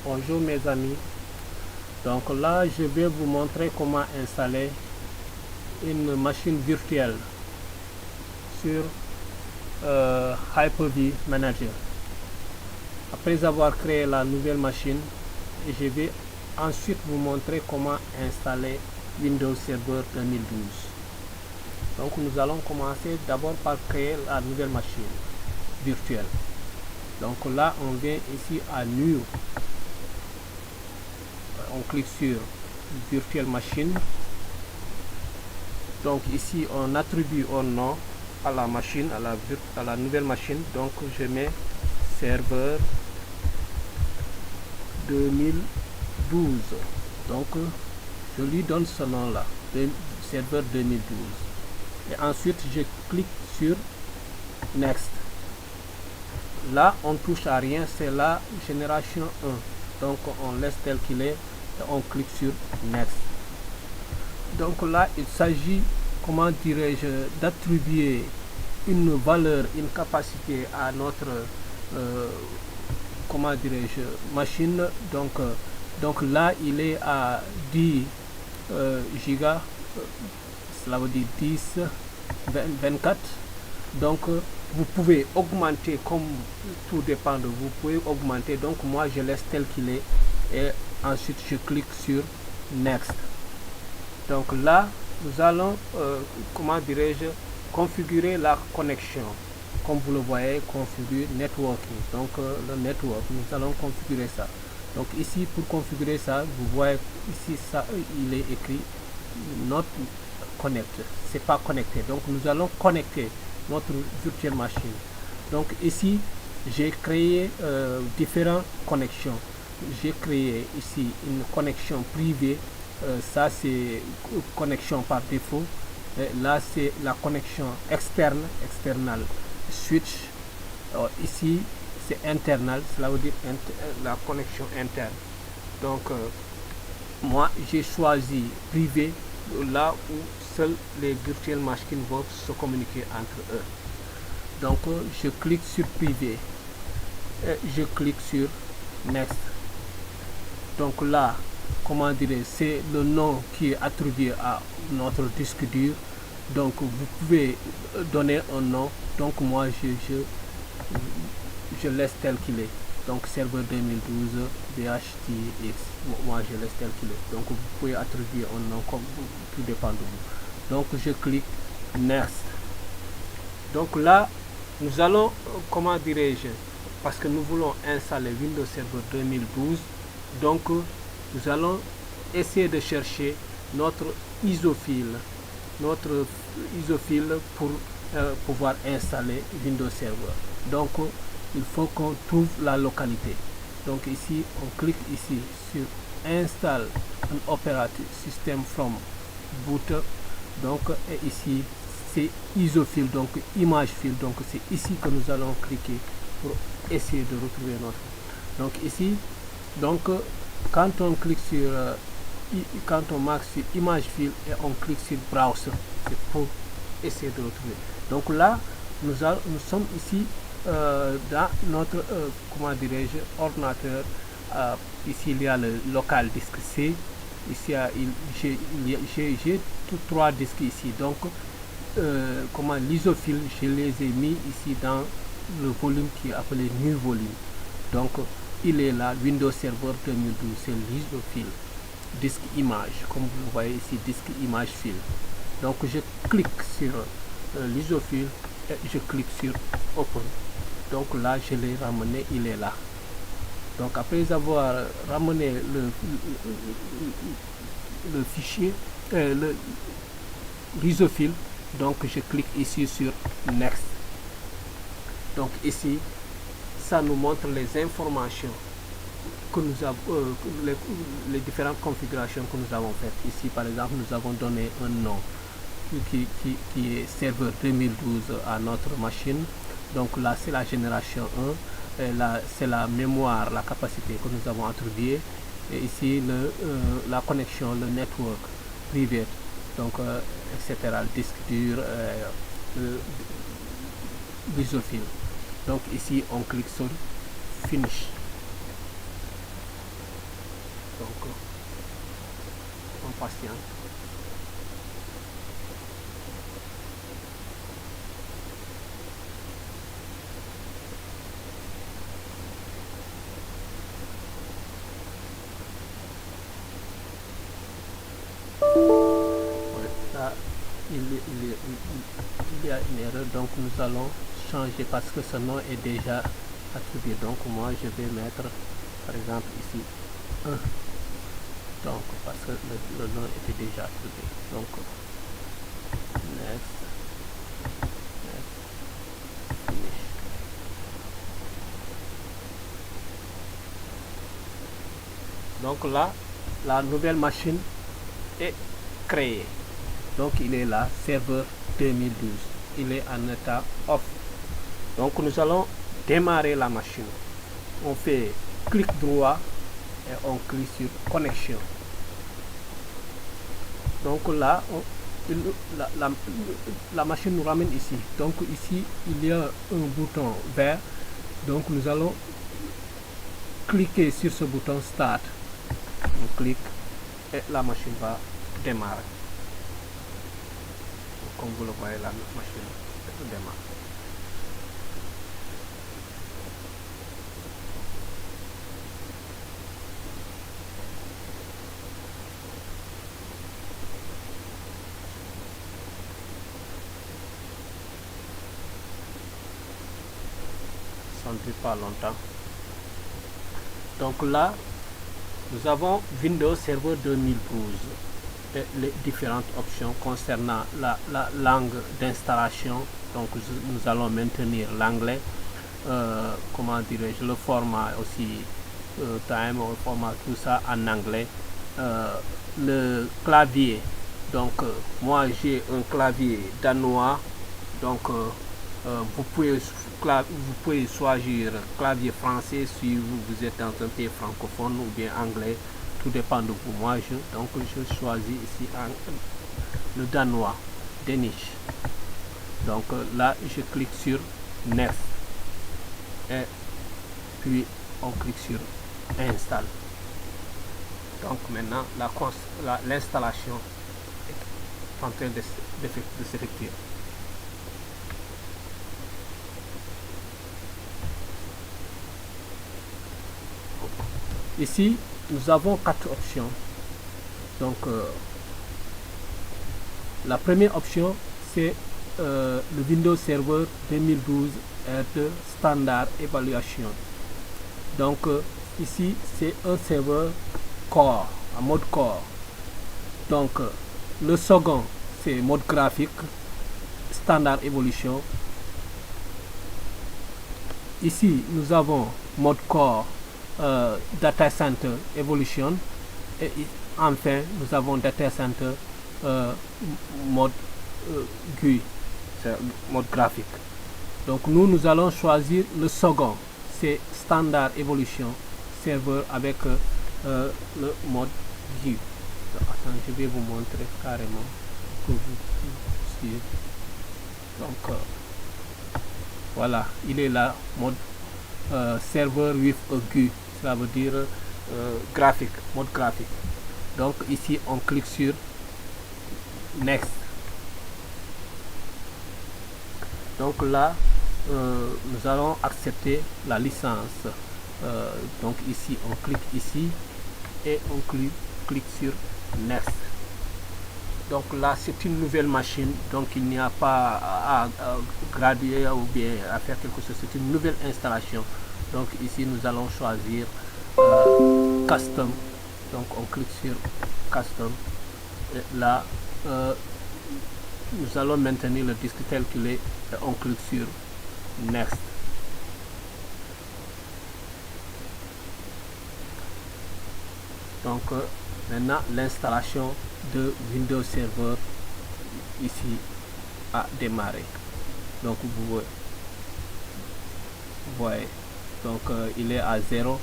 Bonjour mes amis, donc là je vais vous montrer comment installer une machine virtuelle sur Hyper-V Manager. Après avoir créé la nouvelle machine, je vais ensuite vous montrer comment installer Windows Server 2012. Donc nous allons commencer d'abord par créer la nouvelle machine virtuelle. Donc là on vient ici à New, on clique sur Virtual Machine. Donc ici on attribue un nom à la machine, à la nouvelle machine. Donc je mets serveur 2012. Donc je lui donne ce nom là, serveur 2012. Et ensuite je clique sur Next. Là on touche à rien, c'est la génération 1. Donc on laisse tel qu'il est et on clique sur Next. Donc là il s'agit, comment dirais-je, d'attribuer une valeur, une capacité à notre comment dirais-je, machine. Donc là il est à 10 gigas, cela veut dire 10 24. Donc vous pouvez augmenter, comme tout dépend de vous, vous pouvez augmenter. Donc moi je laisse tel qu'il est et ensuite je clique sur Next. Donc là nous allons comment dirais-je, configurer la connexion. Comme vous le voyez, configure networking. Donc le network, nous allons configurer ça. Donc ici pour configurer ça, vous voyez ici ça, il est écrit not connect, c'est pas connecté. Donc nous allons connecter notre virtual machine. Donc ici j'ai créé différentes connexions. J'ai créé ici une connexion privée, ça c'est connexion par défaut. Et là c'est la connexion externe, external switch. Ici c'est internal, cela veut dire la connexion interne. Donc moi j'ai choisi privé, là où seuls les virtual machines vont se communiquer entre eux. Donc je clique sur privé et je clique sur Next. Donc là, comment dire, c'est le nom qui est attribué à notre disque dur. Donc vous pouvez donner un nom. Donc moi je laisse tel qu'il est. Donc serveur 2012 BHTX, moi je laisse tel qu'il est. Donc vous pouvez attribuer un nom comme tout dépend de vous. Donc je clique Next. Donc là nous allons, comment dirais-je, parce que nous voulons installer Windows Server 2012. Donc nous allons essayer de chercher notre isofile pour pouvoir installer Windows Server. Donc il faut qu'on trouve la localité. Donc ici on clique ici sur Install an operating system from boot. Donc et ici c'est isofile, donc image file. Donc c'est ici que nous allons cliquer pour essayer de retrouver notre. Donc ici, donc quand on clique sur quand on marque sur image file et on clique sur browser, c'est pour essayer de retrouver. Donc là nous sommes ici dans notre comment dirais-je, ordinateur. Ici il y a le local disque C. Ici j'ai trois disques ici. Donc comment l'isophile, je les ai mis ici dans le volume qui est appelé New Volume. Donc il est là, Windows Server 2012, c'est l'isophile, disque image, comme vous voyez ici, disque image file. Donc je clique sur l'isophile et je clique sur Open. Donc là je l'ai ramené, il est là. Donc après avoir ramené le fichier, l'isophile, donc je clique ici sur Next. Donc ici ça nous montre les informations que nous avons, les différentes configurations que nous avons faites. Ici par exemple nous avons donné un nom qui est serveur 2012 à notre machine. Donc là c'est la génération 1 et là c'est la mémoire, la capacité que nous avons attribuée. Et ici la connexion, le network privé, donc etc., le disque dur, l'isophile. Donc ici on clique sur Finish. Donc on patiente. Là, il y a une erreur, donc nous allons changer parce que ce nom est déjà attribué. Donc moi je vais mettre par exemple ici 1, donc parce que le nom était déjà attribué. Donc next, finish. Donc là la nouvelle machine est créée. Donc il est là, serveur 2012. Il est en état off. Donc nous allons démarrer la machine. On fait clic droit et on clique sur connexion. Donc là, la machine nous ramène ici. Donc ici, il y a un bouton vert. Donc nous allons cliquer sur ce bouton Start. On clique et la machine va démarrer. Comme vous le voyez, la machine démarre. Ça ne dure pas longtemps. Donc là, nous avons Windows Server 2012 et les différentes options concernant la langue d'installation. Donc nous allons maintenir l'anglais, comment dirais-je, le format aussi, time, le format, tout ça en anglais. Le clavier, donc moi j'ai un clavier danois, donc vous pouvez choisir clavier français si vous êtes dans un pays francophone ou bien anglais, tout dépend de vous. Moi je choisis ici le danois, Danish. Donc là je clique sur Next et puis on clique sur Install. Donc maintenant l'installation est en train de s'effectuer. Ici, nous avons 4 options. Donc, la première option, c'est le Windows Server 2012 de Standard Évaluation. Donc, ici, c'est un serveur Core, en mode Core. Donc, le second, c'est mode graphique, Standard Evolution. Ici, nous avons mode Core, Data Center Evolution, et enfin nous avons Data Center mode GUI, c'est mode graphique. Donc nous allons choisir le second, c'est Standard Evolution serveur avec le mode GUI. Attends, je vais vous montrer carrément que vous suivez. Donc voilà, il est là, mode serveur with a GUI, ça veut dire graphique, mode graphique. Donc ici on clique sur Next. Donc là nous allons accepter la licence. Donc ici on clique ici et on clique sur Next. Donc là c'est une nouvelle machine, donc il n'y a pas à graduer ou bien à faire quelque chose, c'est une nouvelle installation. Donc ici nous allons choisir Custom. Donc on clique sur Custom et là nous allons maintenir le disque tel qu'il est et on clique sur Next. Donc maintenant l'installation de Windows Server ici a démarré. Donc vous voyez, donc il est à 0%.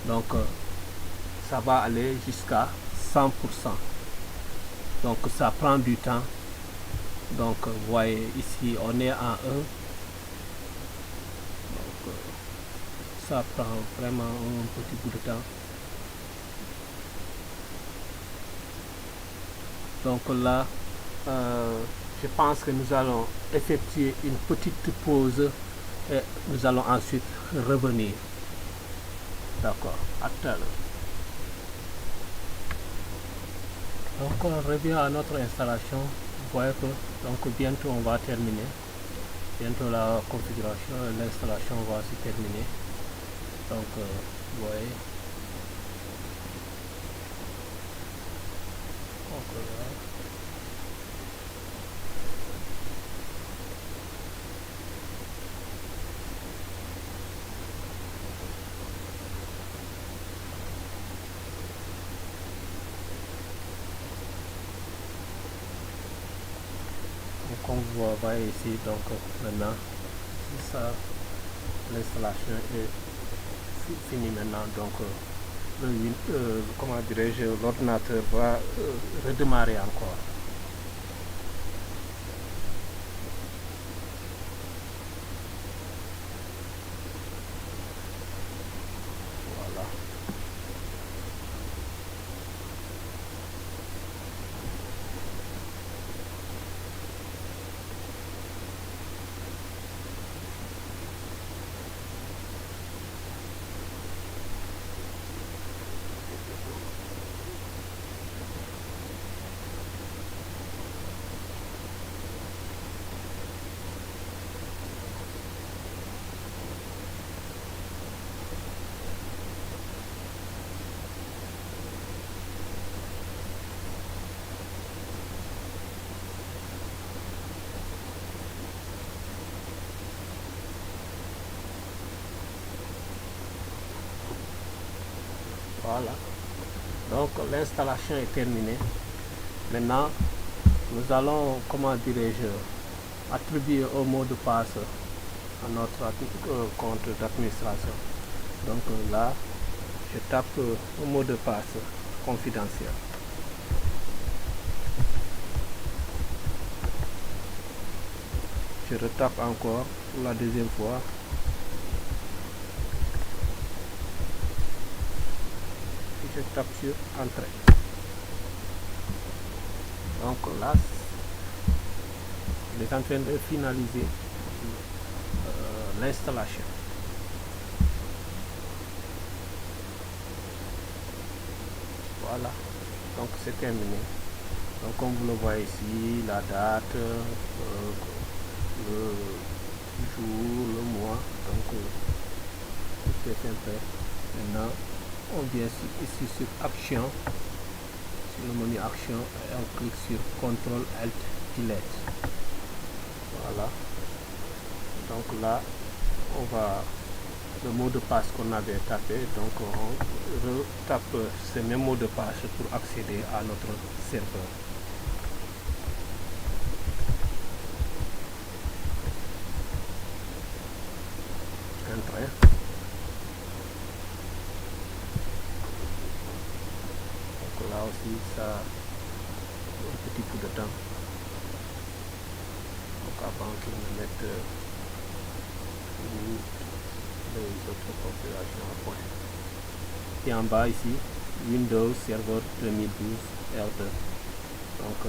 Donc ça va aller jusqu'à 100%. Donc ça prend du temps. Donc vous voyez ici on est à 1. Donc ça prend vraiment un petit bout de temps. Donc là, je pense que nous allons effectuer une petite pause et nous allons ensuite revenir. D'accord, à tout à l'heure. Donc on revient à notre installation. Vous voyez que donc bientôt on va terminer. Bientôt la configuration et l'installation va se terminer. Donc vous voyez. Donc, là. Comme vous voyez ici, donc maintenant ça, l'installation est finie maintenant. Donc comment dirais-je, l'ordinateur va redémarrer encore. Voilà. Voilà. Donc l'installation est terminée. Maintenant, nous allons, comment dirais-je, attribuer un mot de passe à notre compte d'administration. Donc là, je tape un mot de passe confidentiel. Je retape encore pour la deuxième fois. Et je tape sur Entrée. Donc là, il est en train de finaliser l'installation. Voilà, donc c'est terminé. Donc comme vous le voyez ici, la date, le jour, le mois, donc tout est simple. Maintenant, on vient ici sur Action, sur le menu Action, et on clique sur CTRL ALT Delete. Voilà. Donc là, on va le mot de passe qu'on avait tapé, donc on retape ce même mot de passe pour accéder à notre serveur. Entrée. Donc là aussi, ça a un petit peu de temps. Donc avant qu'il me mette les autres configurations à point. Et en bas ici, Windows Server 2012 R2. Donc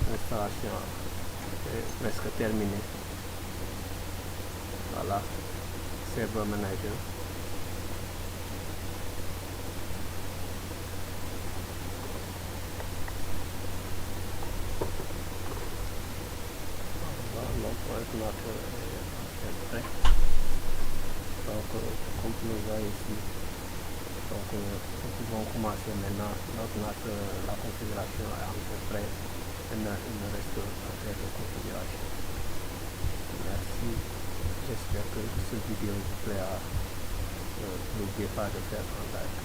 l'installation est presque terminée. Voilà, Server Manager. L'ordinateur est prêt. Donc comme vous le voyez ici, donc nous pouvons commencer maintenant. L'ordinateur, la configuration est en peu près. Maintenant il me reste à faire la configuration. Merci, j'espère que cette vidéo vous plaira. N'oubliez pas de faire un like.